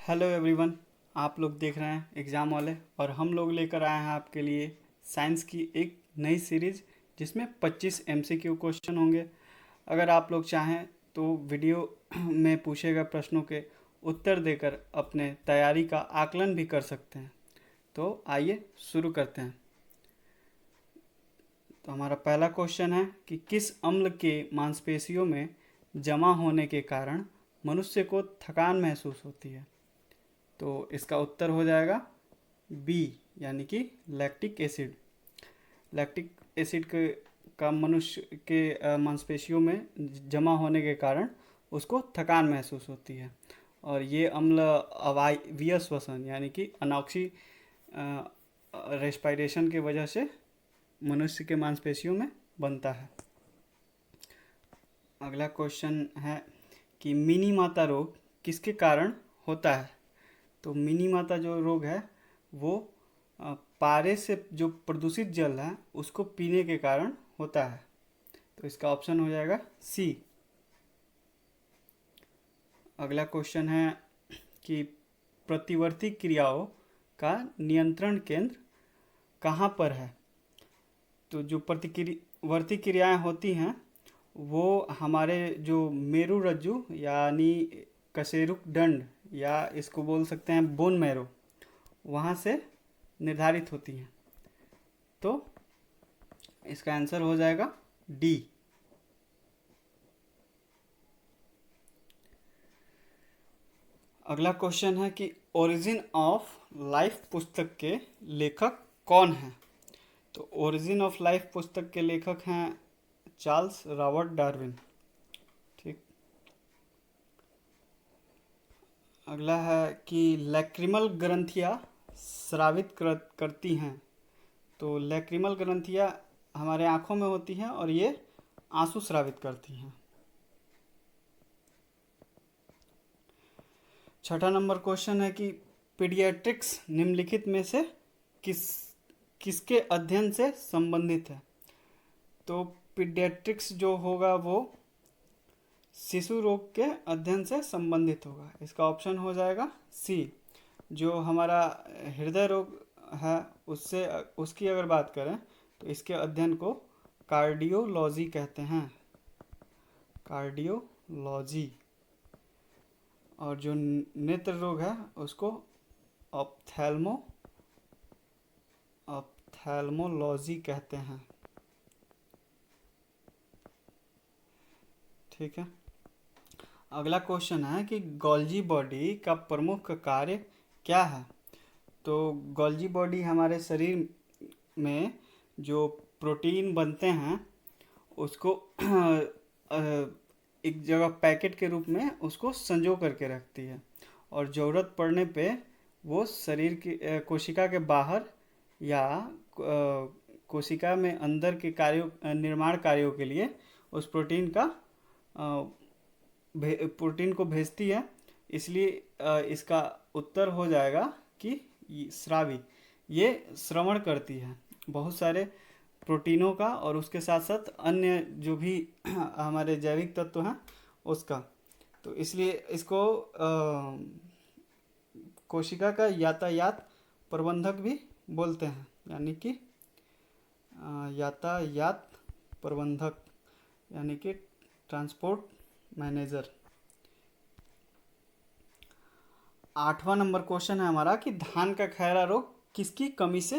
Hello everyone. आप लोग देख रहे हैं एग्ज़ाम वाले और हम लोग लेकर आए हैं आपके लिए साइंस की एक नई सीरीज़ जिसमें 25 एमसीक्यू क्वेश्चन होंगे। अगर आप लोग चाहें तो वीडियो में पूछे गए प्रश्नों के उत्तर देकर अपने तैयारी का आकलन भी कर सकते हैं। तो आइए शुरू करते हैं। तो हमारा पहला क्वेश्चन है कि किस अम्ल के मांसपेशियों में जमा होने के कारण मनुष्य को थकान महसूस होती है। तो इसका उत्तर हो जाएगा बी, यानी कि लैक्टिक एसिड। लैक्टिक एसिड के का मनुष्य के मांसपेशियों में जमा होने के कारण उसको थकान महसूस होती है। और ये अम्ल अवायवीय श्वसन यानी कि अनॉक्सी रेस्पिरेशन के वजह से मनुष्य के मांसपेशियों में बनता है। अगला क्वेश्चन है कि मिनी माता रोग किसके कारण होता है। तो मिनी माता जो रोग है वो पारे से जो प्रदूषित जल है उसको पीने के कारण होता है। तो इसका ऑप्शन हो जाएगा सी। अगला क्वेश्चन है कि प्रतिवर्ती क्रियाओं का नियंत्रण केंद्र कहाँ पर है। तो जो प्रतिवर्ती क्रियाएं होती हैं वो हमारे जो मेरु रज्जु यानी कशेरुक दंड या इसको बोल सकते हैं बोन मैरो, वहाँ से निर्धारित होती हैं। तो इसका आंसर हो जाएगा डी। अगला क्वेश्चन है कि ओरिजिन ऑफ लाइफ पुस्तक के लेखक कौन हैं। तो ओरिजिन ऑफ लाइफ पुस्तक के लेखक हैं चार्ल्स रॉबर्ट डार्विन। ठीक। अगला है कि लैक्रिमल ग्रंथियाँ स्रावित करती हैं। तो लैक्रिमल ग्रंथियाँ हमारे आँखों में होती हैं और ये आंसू स्रावित करती हैं। छठा नंबर क्वेश्चन है कि पीडियाट्रिक्स निम्नलिखित में से किसके अध्ययन से संबंधित है। तो पीडियाट्रिक्स जो होगा वो शिशु रोग के अध्ययन से संबंधित होगा। इसका ऑप्शन हो जाएगा सी। जो हमारा हृदय रोग है उससे उसकी अगर बात करें तो इसके अध्ययन को कार्डियोलॉजी कहते हैं, कार्डियोलॉजी। और जो नेत्र रोग है उसको ऑप्थेल्मोलॉजी कहते हैं। ठीक है। अगला क्वेश्चन है कि गोल्जी बॉडी का प्रमुख कार्य क्या है। तो गोल्जी बॉडी हमारे शरीर में जो प्रोटीन बनते हैं उसको एक जगह पैकेट के रूप में उसको संजो करके रखती है और ज़रूरत पड़ने पे वो शरीर की कोशिका के बाहर या कोशिका में अंदर के कार्यों निर्माण कार्यों के लिए उस प्रोटीन को भेजती है। इसलिए इसका उत्तर हो जाएगा कि स्रावी। ये श्रवण करती है बहुत सारे प्रोटीनों का और उसके साथ साथ अन्य जो भी हमारे जैविक तत्व हैं उसका। तो इसलिए इसको कोशिका का यातायात प्रबंधक भी बोलते हैं, यानी कि यातायात प्रबंधक यानी कि ट्रांसपोर्ट मैनेजर। आठवां नंबर क्वेश्चन है हमारा कि धान का खैरा रोग किसकी कमी से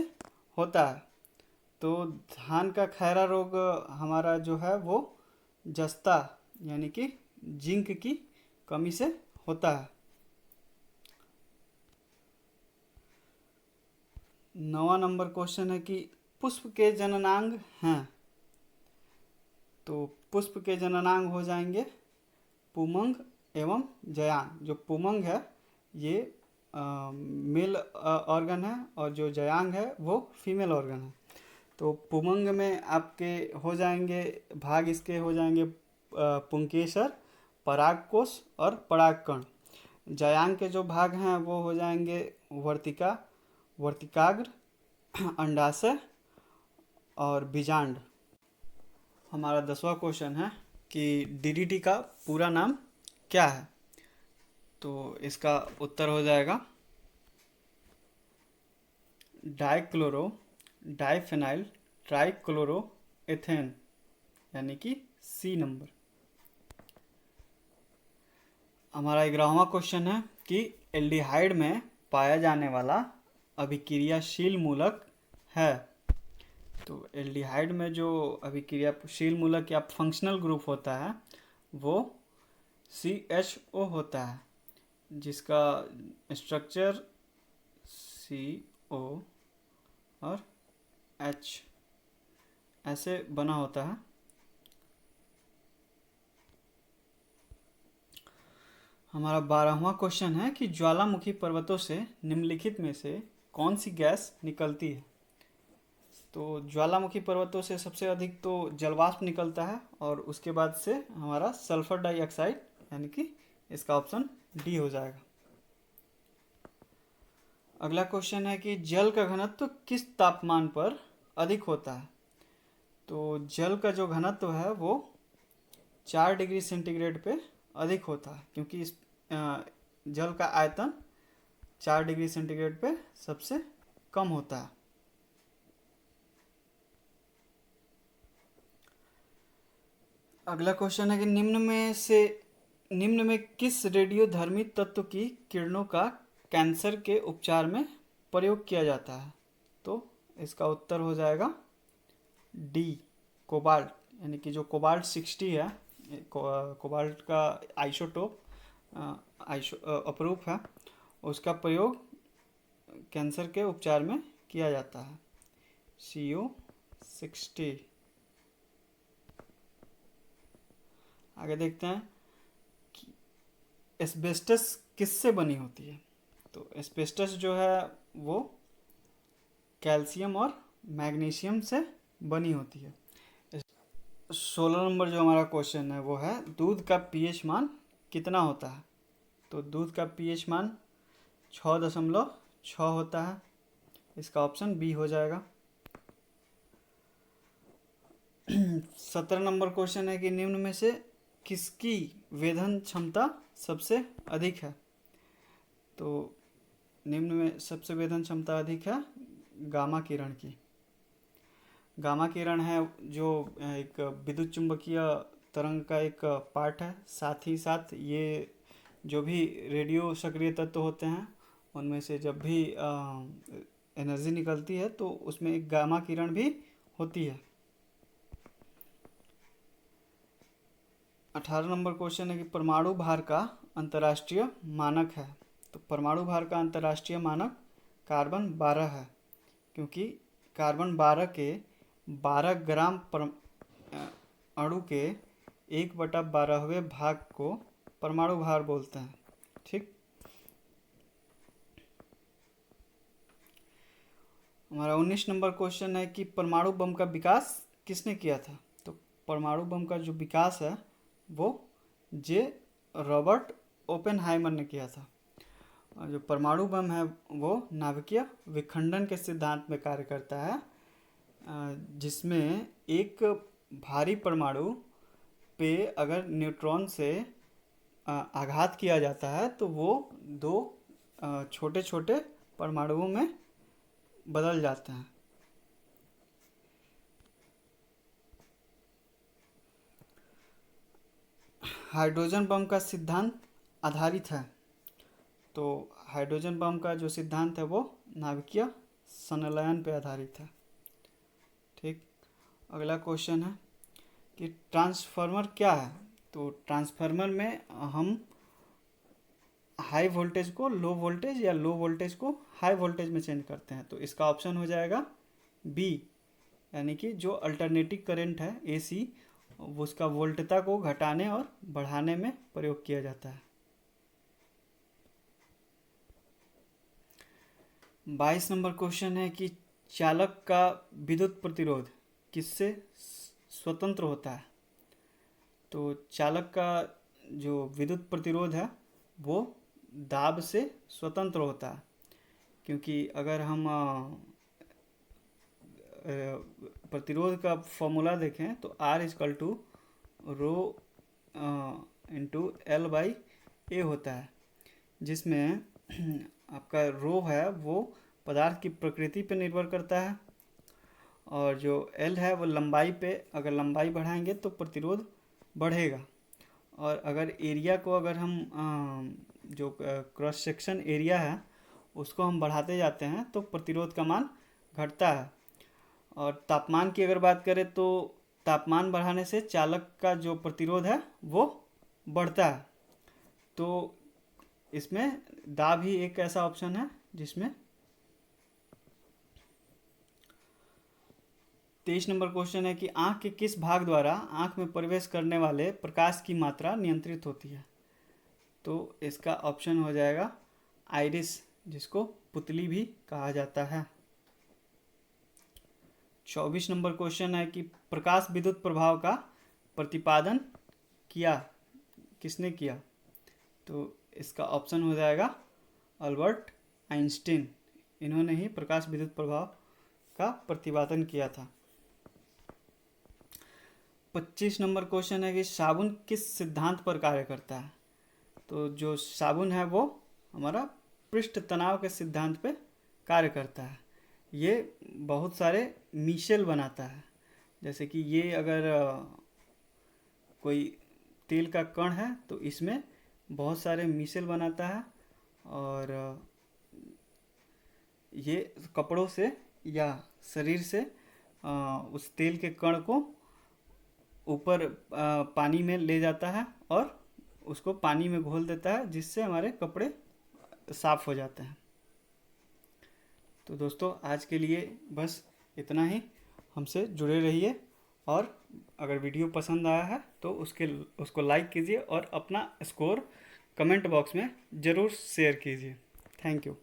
होता है। तो धान का खैरा रोग हमारा जो है वो जस्ता यानी कि जिंक की कमी से होता है। नवा नंबर क्वेश्चन है कि पुष्प के जननांग हैं। तो पुष्प के जननांग हो जाएंगे पुमंग एवं जयांग। जो पुमंग है ये मेल ऑर्गन है और जो जयांग है वो फीमेल ऑर्गन है। तो पुमंग में आपके हो जाएंगे भाग, इसके हो जाएंगे पुंकेसर, परागकोश और परागकण। जयांग के जो भाग हैं वो हो जाएंगे वर्तिका, वर्तिकाग्र, अंडाशय और बीजांड। हमारा 10वां क्वेश्चन है कि डीडीटी का पूरा नाम क्या है। तो इसका उत्तर हो जाएगा डाइक्लोरो डाइफेनाइल ट्राइक्लोरो एथेन, यानी कि सी नंबर। हमारा 11वां क्वेश्चन है कि एल्डिहाइड में पाया जाने वाला अभिक्रियाशील मूलक है। तो एल्डिहाइड में जो अभिक्रियाशील मूलक या फंक्शनल ग्रुप होता है वो CHO होता है, जिसका स्ट्रक्चर CO और H ऐसे बना होता है। हमारा 12वां क्वेश्चन है कि ज्वालामुखी पर्वतों से निम्नलिखित में से कौन सी गैस निकलती है। तो ज्वालामुखी पर्वतों से सबसे अधिक तो जलवाष्प निकलता है और उसके बाद से हमारा सल्फर डाइऑक्साइड, यानी कि इसका ऑप्शन डी हो जाएगा। अगला क्वेश्चन है कि जल का घनत्व किस तापमान पर अधिक होता है। तो जल का जो घनत्व है वो 4 डिग्री सेंटीग्रेड पे अधिक होता है, क्योंकि इस जल का आयतन 4 डिग्री सेंटीग्रेड पे सबसे कम होता है। अगला क्वेश्चन है कि निम्न में किस रेडियोधर्मी तत्व की किरणों का कैंसर के उपचार में प्रयोग किया जाता है। तो इसका उत्तर हो जाएगा डी, कोबाल्ट, यानी कि जो कोबाल्ट 60 है, कोबाल्ट का आइसोटोप अपरूप है, उसका प्रयोग कैंसर के उपचार में किया जाता है, CO60। आगे देखते हैं कि एस्बेस्टस किससे बनी होती है। तो एस्बेस्टस जो है वो कैल्शियम और मैग्नीशियम से बनी होती है। 16 नंबर जो हमारा क्वेश्चन है वो है दूध का pH मान कितना होता है। तो दूध का pH मान 6.6 होता है, इसका ऑप्शन बी हो जाएगा। 17 नंबर क्वेश्चन है कि निम्न में से किसकी वेधन क्षमता सबसे अधिक है। तो निम्न में सबसे वेधन क्षमता अधिक है गामा किरण की। गामा किरण है जो एक विद्युत चुंबकीय तरंग का एक पार्ट है, साथ ही साथ ये जो भी रेडियो सक्रिय तत्व होते हैं उनमें से जब भी एनर्जी निकलती है तो उसमें एक गामा किरण भी होती है। 18 नंबर क्वेश्चन है कि परमाणु भार का अंतर्राष्ट्रीय मानक है। तो परमाणु भार का अंतर्राष्ट्रीय मानक कार्बन 12 है, क्योंकि कार्बन 12 के 12 ग्राम अणु के 1/12वें भाग को परमाणु भार बोलते हैं। ठीक, हमारा 19 नंबर क्वेश्चन है कि परमाणु बम का विकास किसने किया था। तो परमाणु बम का जो विकास है वो जे रॉबर्ट ओपेनहाइमर ने किया था। और जो परमाणु बम है वो नाभिकीय विखंडन के सिद्धांत में कार्य करता है, जिसमें एक भारी परमाणु पे अगर न्यूट्रॉन से आघात किया जाता है तो वो 2 छोटे छोटे परमाणुओं में बदल जाते हैं। हाइड्रोजन बम का सिद्धांत आधारित है। तो हाइड्रोजन बम का जो सिद्धांत है वो नाभिकीय संलयन पे आधारित है। ठीक, अगला क्वेश्चन है कि ट्रांसफार्मर क्या है। तो ट्रांसफार्मर में हम हाई वोल्टेज को लो वोल्टेज या लो वोल्टेज को हाई वोल्टेज में चेंज करते हैं। तो इसका ऑप्शन हो जाएगा बी, यानी कि जो अल्टरनेटिंग करंट है AC, उसका वोल्टता को घटाने और बढ़ाने में प्रयोग किया जाता है। 22 नंबर क्वेश्चन है कि चालक का विद्युत प्रतिरोध किससे स्वतंत्र होता है। तो चालक का जो विद्युत प्रतिरोध है वो दाब से स्वतंत्र होता है, क्योंकि अगर हम प्रतिरोध का फॉर्मूला देखें तो R = रो × L/A होता है, जिसमें आपका रो है वो पदार्थ की प्रकृति पर निर्भर करता है, और जो एल है वो लंबाई पे, अगर लंबाई बढ़ाएंगे तो प्रतिरोध बढ़ेगा, और अगर एरिया को अगर हम जो क्रॉस सेक्शन एरिया है उसको हम बढ़ाते जाते हैं तो प्रतिरोध का मान घटता है। और तापमान की अगर बात करें तो तापमान बढ़ाने से चालक का जो प्रतिरोध है वो बढ़ता है। तो इसमें दा भी एक ऐसा ऑप्शन है जिसमें 23 नंबर क्वेश्चन है कि आँख के किस भाग द्वारा आँख में प्रवेश करने वाले प्रकाश की मात्रा नियंत्रित होती है। तो इसका ऑप्शन हो जाएगा आइरिस, जिसको पुतली भी कहा जाता है। 24 नंबर क्वेश्चन है कि प्रकाश विद्युत प्रभाव का प्रतिपादन किसने किया। तो इसका ऑप्शन हो जाएगा अल्बर्ट आइंस्टीन, इन्होंने ही प्रकाश विद्युत प्रभाव का प्रतिपादन किया था। 25 नंबर क्वेश्चन है कि साबुन किस सिद्धांत पर कार्य करता है। तो जो साबुन है वो हमारा पृष्ठ तनाव के सिद्धांत पे कार्य करता है। ये बहुत सारे मिशेल बनाता है, जैसे कि ये अगर कोई तेल का कण है तो इसमें बहुत सारे मिशेल बनाता है, और ये कपड़ों से या शरीर से उस तेल के कण को ऊपर पानी में ले जाता है और उसको पानी में घोल देता है, जिससे हमारे कपड़े साफ हो जाते हैं। तो दोस्तों आज के लिए बस इतना ही। हमसे जुड़े रहिए, और अगर वीडियो पसंद आया है तो उसको लाइक कीजिए और अपना स्कोर कमेंट बॉक्स में ज़रूर शेयर कीजिए। Thank you.